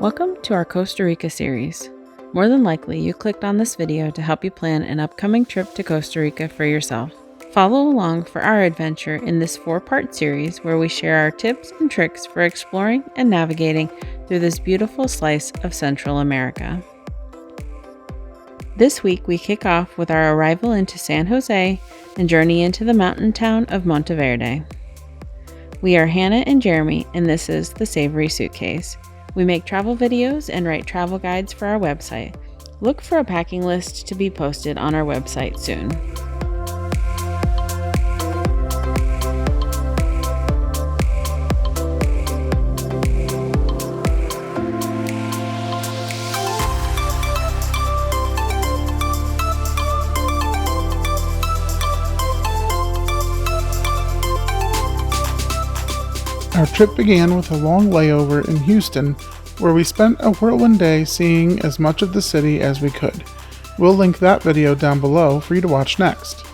Welcome to our Costa Rica series. More than likely, you clicked on this video to help you plan an upcoming trip to Costa Rica for yourself. Follow along for our adventure in this 4-part series where we share our tips and tricks for exploring and navigating through this beautiful slice of Central America. This week, we kick off with our arrival into San Jose and journey into the mountain town of Monteverde. We are Hannah and Jeremy, and this is The Savory Suitcase. We make travel videos and write travel guides for our website. Look for a packing list to be posted on our website soon. Our trip began with a long layover in Houston, where we spent a whirlwind day seeing as much of the city as we could. We'll link that video down below for you to watch next.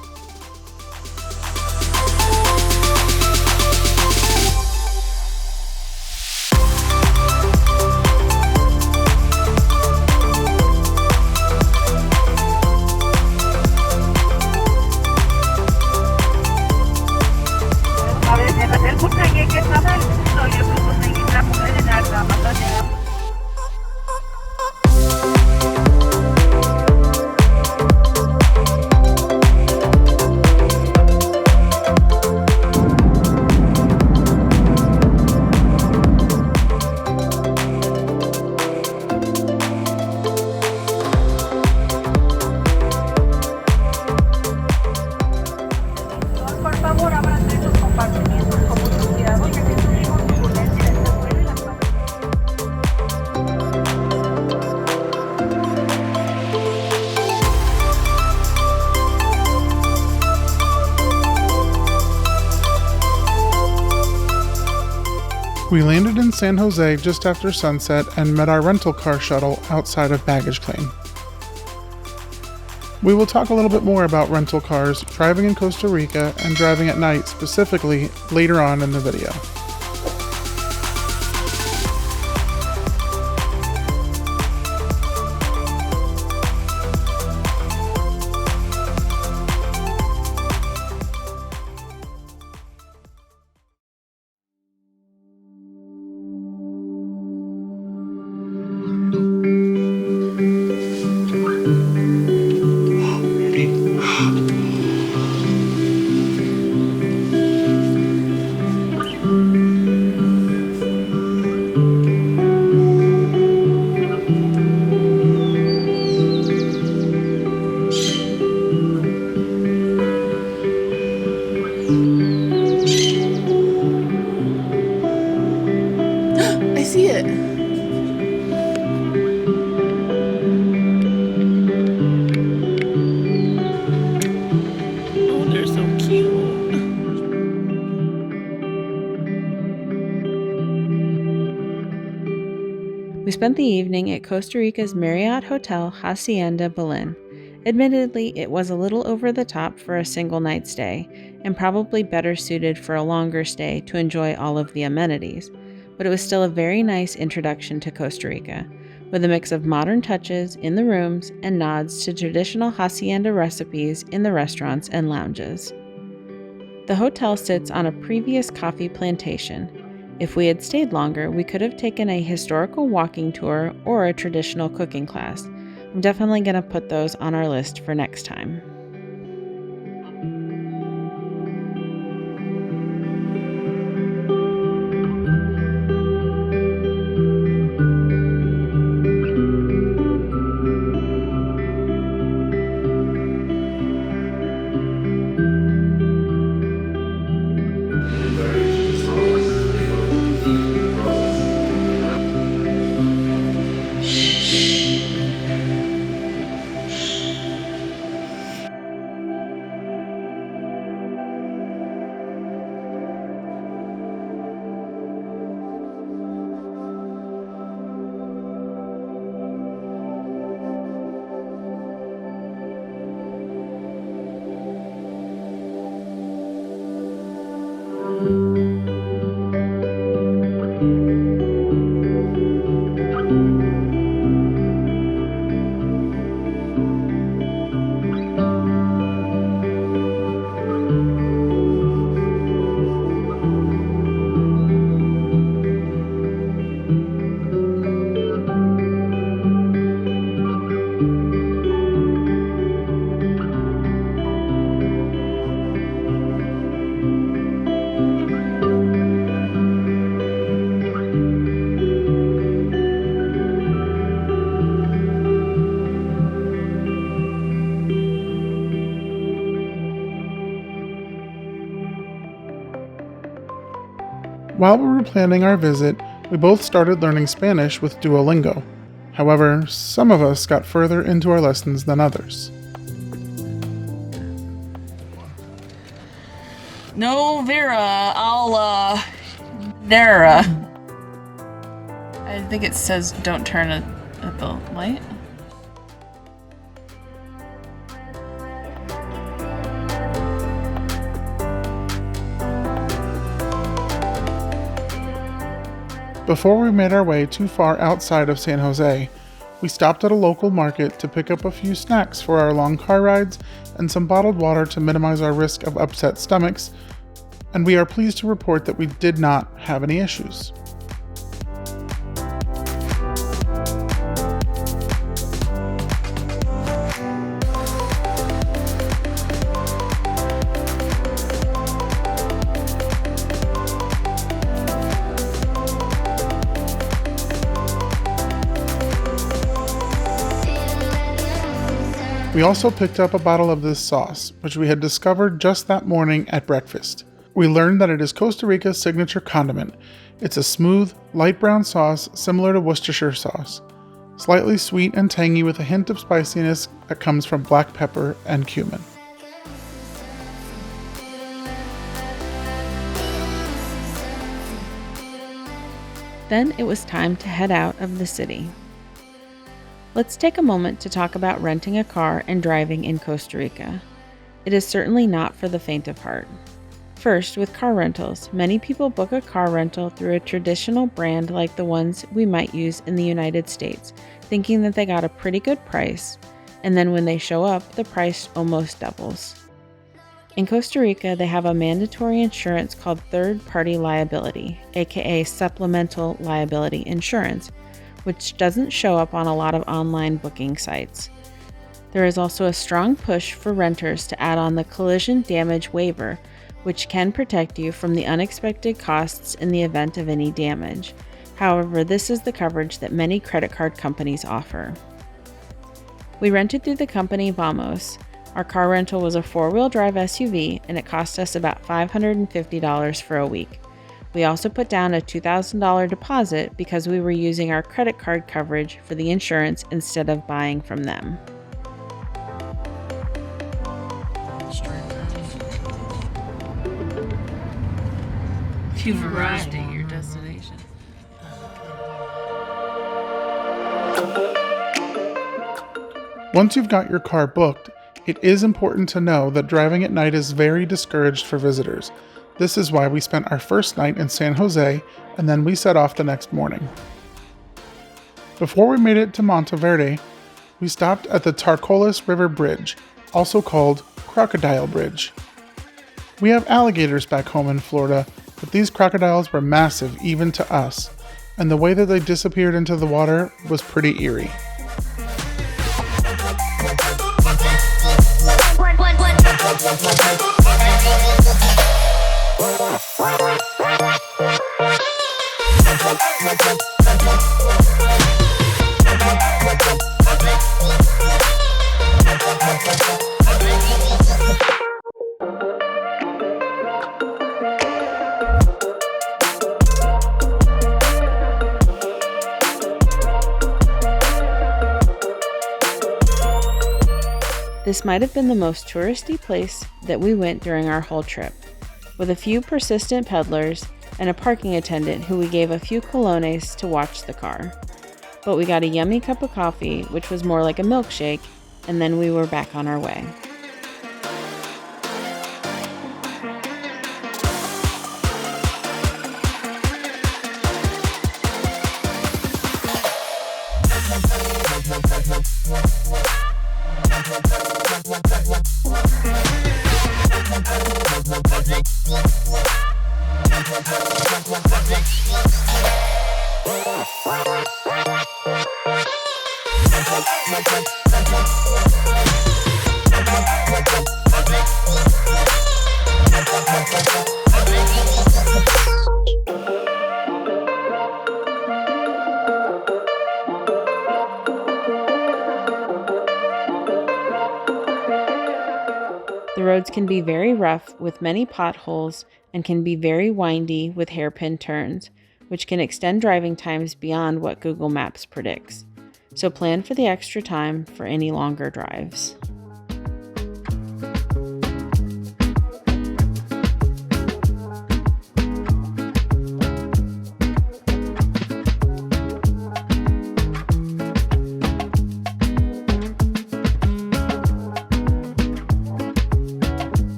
We landed in San Jose just after sunset and met our rental car shuttle outside of baggage claim. We will talk a little bit more about rental cars, driving in Costa Rica, and driving at night specifically later on in the video. I see it. Oh, they're so cute. We spent the evening at Costa Rica's Marriott Hotel Hacienda Belen. Admittedly, it was a little over the top for a single night stay, and probably better suited for a longer stay to enjoy all of the amenities. But it was still a very nice introduction to Costa Rica, with a mix of modern touches in the rooms and nods to traditional hacienda recipes in the restaurants and lounges. The hotel sits on a previous coffee plantation. If we had stayed longer, we could have taken a historical walking tour or a traditional cooking class. I'm definitely going to put those on our list for next time. While we were planning our visit, we both started learning Spanish with Duolingo. However, some of us got further into our lessons than others. No, Vera, Vera. I think it says don't turn at the light. Before we made our way too far outside of San Jose, we stopped at a local market to pick up a few snacks for our long car rides and some bottled water to minimize our risk of upset stomachs, and we are pleased to report that we did not have any issues. We also picked up a bottle of this sauce, which we had discovered just that morning at breakfast. We learned that it is Costa Rica's signature condiment. It's a smooth, light brown sauce similar to Worcestershire sauce, slightly sweet and tangy with a hint of spiciness that comes from black pepper and cumin. Then it was time to head out of the city. Let's take a moment to talk about renting a car and driving in Costa Rica. It is certainly not for the faint of heart. First, with car rentals, many people book a car rental through a traditional brand like the ones we might use in the United States, thinking that they got a pretty good price, and then when they show up, the price almost doubles. In Costa Rica, they have a mandatory insurance called third-party liability, aka supplemental liability insurance, which doesn't show up on a lot of online booking sites. There is also a strong push for renters to add on the collision damage waiver, which can protect you from the unexpected costs in the event of any damage. However, this is the coverage that many credit card companies offer. We rented through the company Vamos. Our car rental was a 4-wheel drive SUV, and it cost us about $550 for a week. We also put down a $2,000 deposit because we were using our credit card coverage for the insurance instead of buying from them. You've arrived at your destination. Once you've got your car booked, it is important to know that driving at night is very discouraged for visitors. This is why we spent our first night in San Jose, and then we set off the next morning. Before we made it to Monteverde, we stopped at the Tarcoles River Bridge, also called Crocodile Bridge. We have alligators back home in Florida, but these crocodiles were massive even to us, and the way that they disappeared into the water was pretty eerie. This might have been the most touristy place that we went during our whole trip, with a few persistent peddlers and a parking attendant who we gave a few colones to watch the car. But we got a yummy cup of coffee, which was more like a milkshake, and then we were back on our way. The roads can be very rough with many potholes and can be very windy with hairpin turns, which can extend driving times beyond what Google Maps predicts. So plan for the extra time for any longer drives.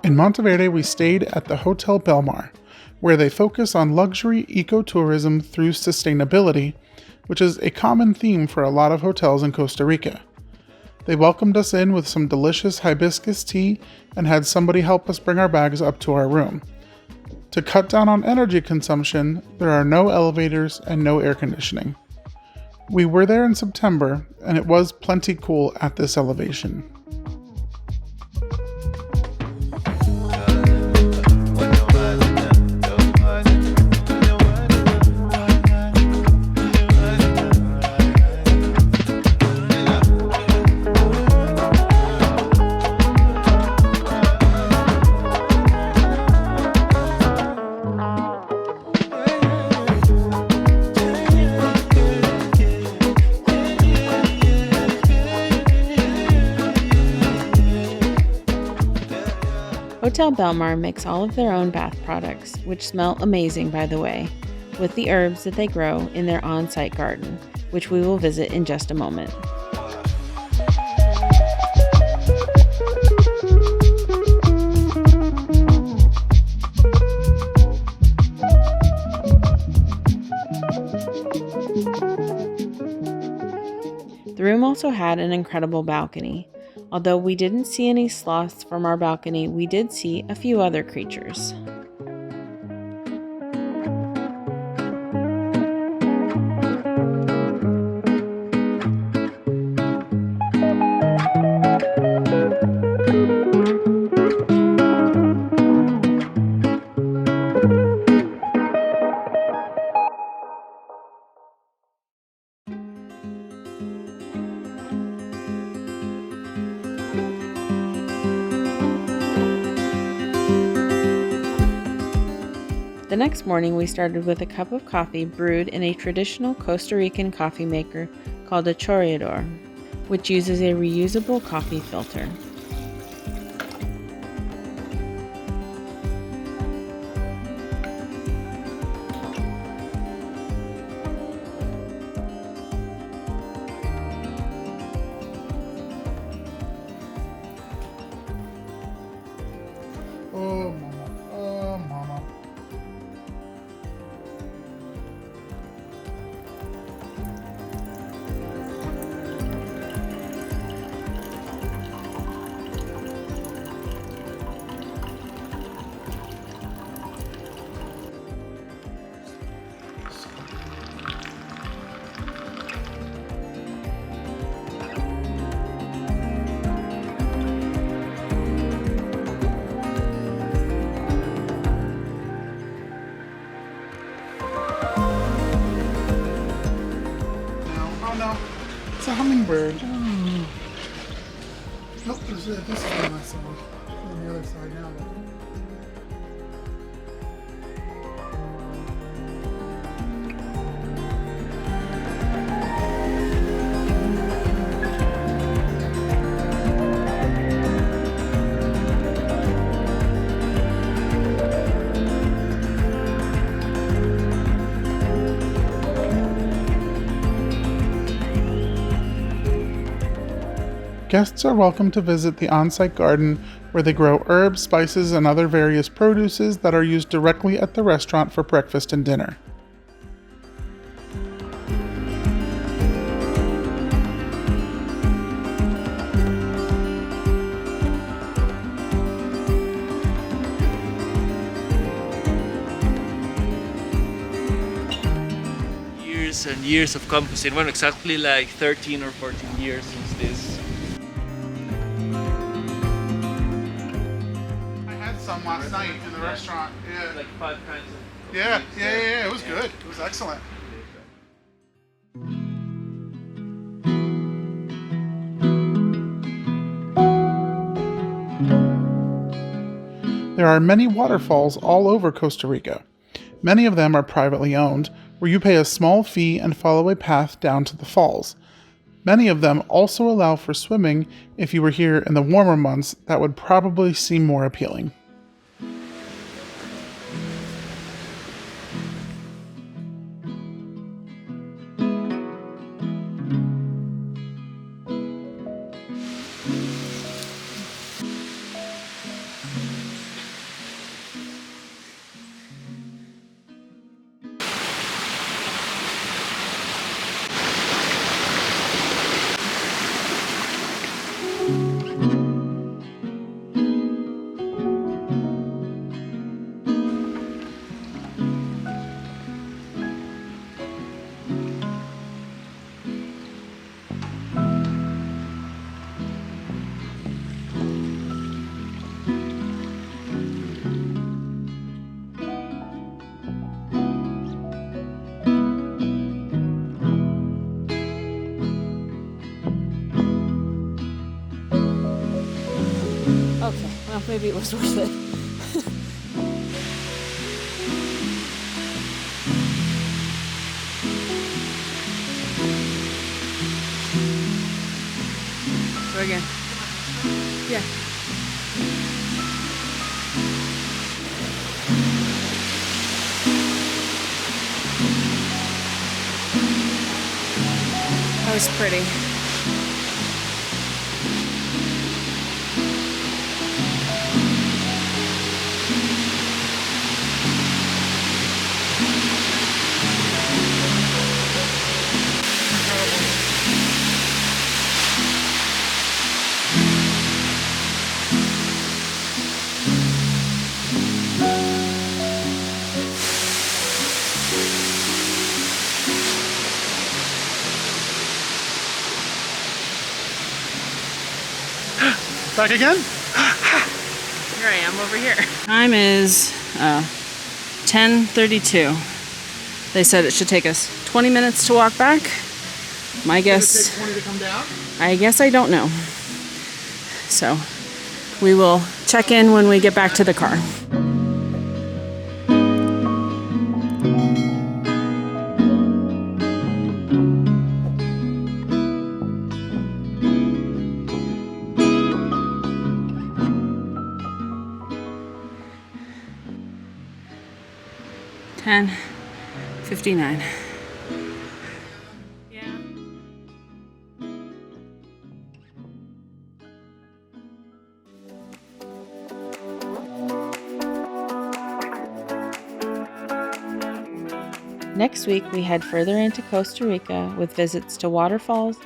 In Monteverde, we stayed at the Hotel Belmar, where they focus on luxury ecotourism through sustainability, which is a common theme for a lot of hotels in Costa Rica. They welcomed us in with some delicious hibiscus tea and had somebody help us bring our bags up to our room. To cut down on energy consumption, there are no elevators and no air conditioning. We were there in September, and it was plenty cool at this elevation. Hotel Belmar makes all of their own bath products, which smell amazing by the way, with the herbs that they grow in their on-site garden, which we will visit in just a moment. The room also had an incredible balcony. Although we didn't see any sloths from our balcony, we did see a few other creatures. The next morning, we started with a cup of coffee brewed in a traditional Costa Rican coffee maker called a chorreador, which uses a reusable coffee filter. Oh, mama. Oh, mama. No. It's a hummingbird. Oh. Nope, this is on my side. On the other side now. Guests are welcome to visit the on-site garden where they grow herbs, spices, and other various produces that are used directly at the restaurant for breakfast and dinner. Years and years of composting. Well, exactly like 13 or 14 years since this. I had some last night in the restaurant. Yeah. Like 5 kinds of. Yeah. It was good. It was excellent. There are many waterfalls all over Costa Rica. Many of them are privately owned, where you pay a small fee and follow a path down to the falls. Many of them also allow for swimming. If you were here in the warmer months, that would probably seem more appealing. Okay, well, maybe it was worth it. Go again. Yeah. That was pretty. Back again? Here I am over here. Time is 10:32. They said it should take us 20 minutes to walk back. My guess. Does it take 20 to come down? I guess I don't know. So we will check in when we get back to the car. $10:59. Yeah. Next week, we head further into Costa Rica with visits to waterfalls,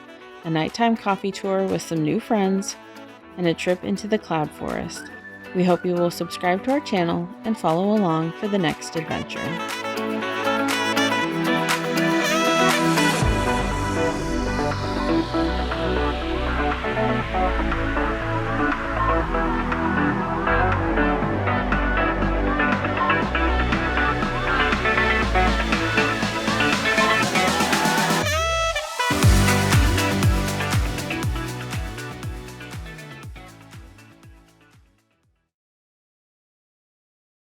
a nighttime coffee tour with some new friends, and a trip into the cloud forest. We hope you will subscribe to our channel and follow along for the next adventure.